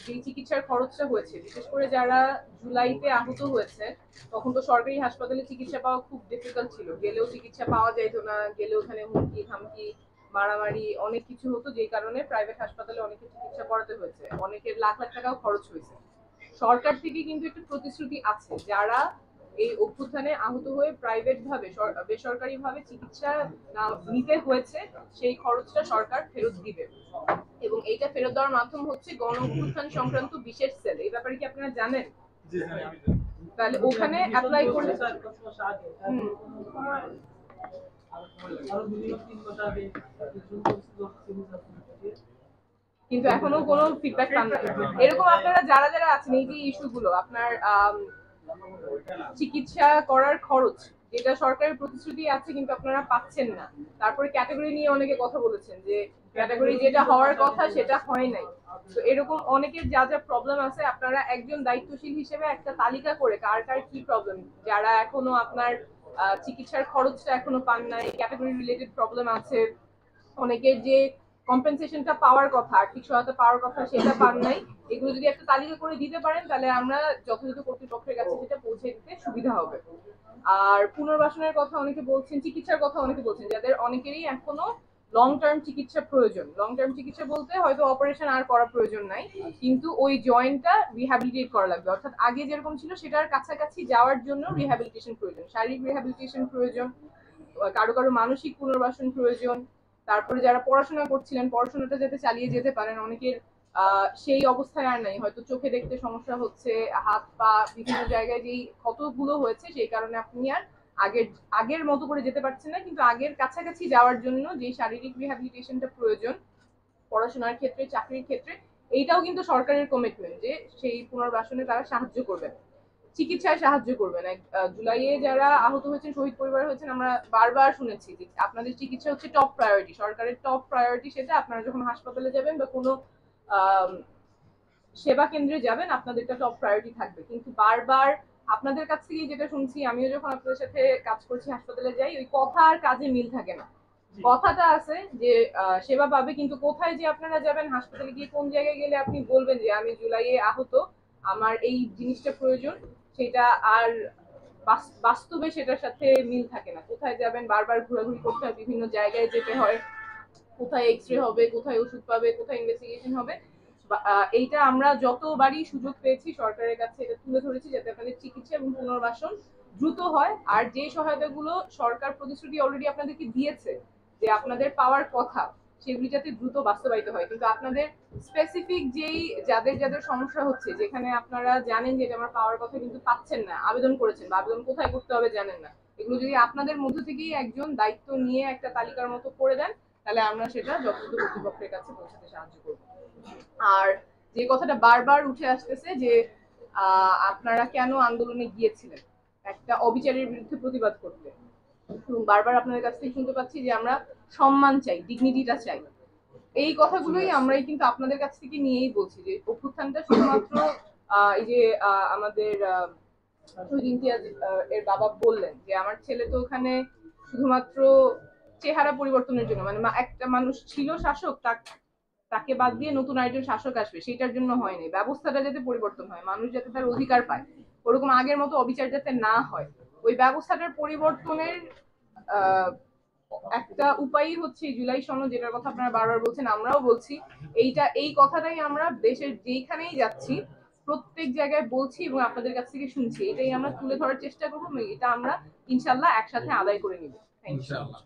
যে চিকিৎসার খরচটা হয়েছে, বিশেষ করে যারা জুলাইতে আহত হয়েছে তখন তো সরকারি হাসপাতালে চিকিৎসা পাওয়া খুব ডিফিকাল্ট ছিল, গেলেও চিকিৎসা পাওয়া যেত না, গেলে ওখানে হুমকি থামকি মারামারি অনেক কিছু হতো, যেই কারণে প্রাইভেট হাসপাতালে অনেকের চিকিৎসা করাতে হয়েছে, অনেকের লাখ লাখ টাকাও খরচ হয়েছে। সরকার থেকে কিন্তু একটা প্রতিশ্রুতি আছে, যারা এই অভ্যুত্থানে আহত হয়ে প্রাইভেট ভাবে বেসরকারি ভাবে চিকিৎসা নিতে হয়েছে সেই খরচটা সরকার ফেরত দিবে, এবং এইটা ফেরত দেওয়ার মাধ্যম হচ্ছে গণ অভ্যুত্থান সংক্রান্ত বিশেষ সেল। এই ব্যাপারে কি আপনারা জানেন? তাহলে ওখানে অ্যাপ্লাই করলে কিন্তু এখনো কোনো ফিডব্যাক পান না। এরকম আপনারা যারা যারা আছেন, এই যে ইস্যুগুলো আপনার চিকিৎসা করার খরচ যেটা সরকারের প্রতিশ্রুতি আছে কিন্তু আপনারা পাচ্ছেন না, তারপরে ক্যাটাগরি নিয়ে অনেকে কথা বলেছেন যে ক্যাটাগরি যেটা হওয়ার কথা সেটা হয় নাই। তো এরকম অনেকের যা যা প্রবলেম আছে, আপনারা একজন দায়িত্বশীল হিসেবে একটা তালিকা করে কার কার কি প্রবলেম, যারা এখনো আপনার চিকিৎসার খরচটা এখনো পান নাই, ক্যাটাগরি রিলেটেড প্রবলেম আছে, অনেকের যে কম্পেনসেশনটা পাওয়ার কথা, আর্থিক সহায়তা পাওয়ার কথা সেটা পান নাই, এগুলো যদি একটা তালিকা করে দিতে পারেন তাহলে আমরা যথাযথ কর্তৃপক্ষের কাছে সেটা পৌঁছে দিতে সুবিধা হবে। আর পুনর্বাসনের কথা অনেকে বলছেন, চিকিৎসার কথা অনেকে বলছেন, যাদের অনেকেরই এখনো লং টার্ম চিকিৎসা প্রয়োজন। লং টার্ম চিকিৎসা বলতে হয়তো অপারেশন আর করার প্রয়োজন নাই, কিন্তু ওই জয়েন্টটা রিহ্যাবিলিটেট করা লাগবে, অর্থাৎ আগে যেরকম ছিল সেটার কাছাকাছি যাওয়ার জন্য রিহ্যাবিলিটেশন প্রয়োজন, শারীরিক রিহ্যাবিলিটেশন প্রয়োজন, কারো কারো মানসিক পুনর্বাসন প্রয়োজন। তারপরে যারা পড়াশোনা করছিলেন পড়াশোনাটা যাতে চালিয়ে যেতে পারেন, অনেকের সেই অবস্থায় আর নাই, হয়তো চোখে দেখতে সমস্যা হচ্ছে, হাত পা বিভিন্ন জায়গায় যেই ক্ষতগুলো হয়েছে সেই কারণে আপনি আর আগের আগের মতো করে যেতে পারছেন না, কিন্তু আগের কাছাকাছি যাওয়ার জন্য যে শারীরিক রিহ্যাবিলিটেশনটা প্রয়োজন পড়াশোনার ক্ষেত্রে চাকরির ক্ষেত্রে, এইটাও কিন্তু সরকারের কমিটমেন্ট যে সেই পুনর্বাসনে তারা সাহায্য করবেন, চিকিৎসায় সাহায্য করবেন। জুলাইয়ে যারা আহত হয়েছেন, শহীদ পরিবার হয়েছেন, আমরা বারবার শুনেছি যে আপনাদের চিকিৎসা হচ্ছে টপ প্রায়োরিটি, সরকারের টপ প্রায়োরিটি সেটা। আপনারা যখন হাসপাতালে যাবেন বা কোনো সেবা কেন্দ্রে যাবেন আপনাদেরটা টপ প্রায়োরিটি থাকবে, কিন্তু বারবার আপনাদের কাছ থেকে যেটা শুনছি, আমিও যখন আপনাদের সাথে কাজ করছি হাসপাতালে যাই, ওই কথা আর কাজে মিল থাকে না। কথাটা আছে যে সেবা পাবে, কিন্তু কোথায় যে আপনারা যাবেন, হাসপাতালে গিয়ে কোন জায়গায় গেলে আপনি বলবেন যে আমি জুলাইয়ে আহত, আমার এই জিনিসটা প্রয়োজন, সেটা আর বাস্তবে সেটার সাথে মিল থাকে না। কোথায় যাবেন, বারবার ঘোরাঘুরি করতে হয়, বিভিন্ন জায়গায় যেতে হয়, কোথায় এক্সরে হবে, কোথায় ওষুধ পাবে, কোথায় ইনভেস্টিগেশন হবে। এইটা আমরা যতবারই সুযোগ পেয়েছি সরকারের কাছে এটা তুলে ধরেছি, যাতে আপনাদের চিকিৎসা এবং পুনর্বাসন দ্রুত হয়। আর যে সহায়তাগুলো সরকার প্রতিশ্রুতি অলরেডি আপনাদেরকে দিয়েছে যে আপনাদের পাওয়ার কথা, সেগুলি যাতে দ্রুত বাস্তবায়িত হয়। কিন্তু আপনাদের স্পেসিফিক যেই যাদের যাদের সমস্যা হচ্ছে, যেখানে আপনারা জানেন যে এটা আমার পাওয়ার কথা কিন্তু পাচ্ছেন না, আবেদন করেছেন বা আবেদন কোথায় করতে হবে জানেন না, এগুলো যদি আপনাদের মধ্য থেকেই একজন দায়িত্ব নিয়ে একটা তালিকার মতো করে দেন, তাহলে আমরা সেটা যথাযথ কর্তৃপক্ষের কাছে পৌঁছাতে সাহায্য করব। আর যে কথাটা বারবার উঠে আসতেছে যে আপনারা কেন আন্দোলনে গিয়েছিলেন, একটা অবিচারের বিরুদ্ধে প্রতিবাদ করতে, এবং বারবার আপনাদের কাছ থেকে শুনতে পাচ্ছি যে আমরা সম্মান চাই, ডিগনিটিটা চাই। এই কথাগুলোই আমরাই কিন্তু আপনাদের কাছ থেকে নিয়েই বলছি যে অভ্যুত্থানটা শুধুমাত্র এই যে আমাদের শহীদ ইমতিয়াজ এর বাবা বললেন যে আমার ছেলে তো ওখানে শুধুমাত্র চেহারা পরিবর্তনের জন্য, মানে একটা মানুষ ছিল শাসক, তাকে বাদ দিয়ে নতুন আরেকজন শাসক আসবে সেটার জন্য হয়নি, ব্যবস্থাটা যাতে পরিবর্তন হয়, মানুষ যাতে তার অধিকার পায়, ওরকম আগের মতো অবিচার যাতে না হয়, ওই ব্যবস্থাটার পরিবর্তনের একটা উপায়ই হচ্ছে জুলাই সনদ, যেটার কথা আপনারা বারবার বলছেন, আমরাও বলছি। এই কথাটাই আমরা দেশের যেখানেই যাচ্ছি প্রত্যেক জায়গায় বলছি এবং আপনাদের কাছ থেকে শুনছি, এটাই আমরা তুলে ধরার চেষ্টা করবো, এটা আমরা ইনশাল্লাহ একসাথে আদায় করে নিব। ইনশাআল্লাহ।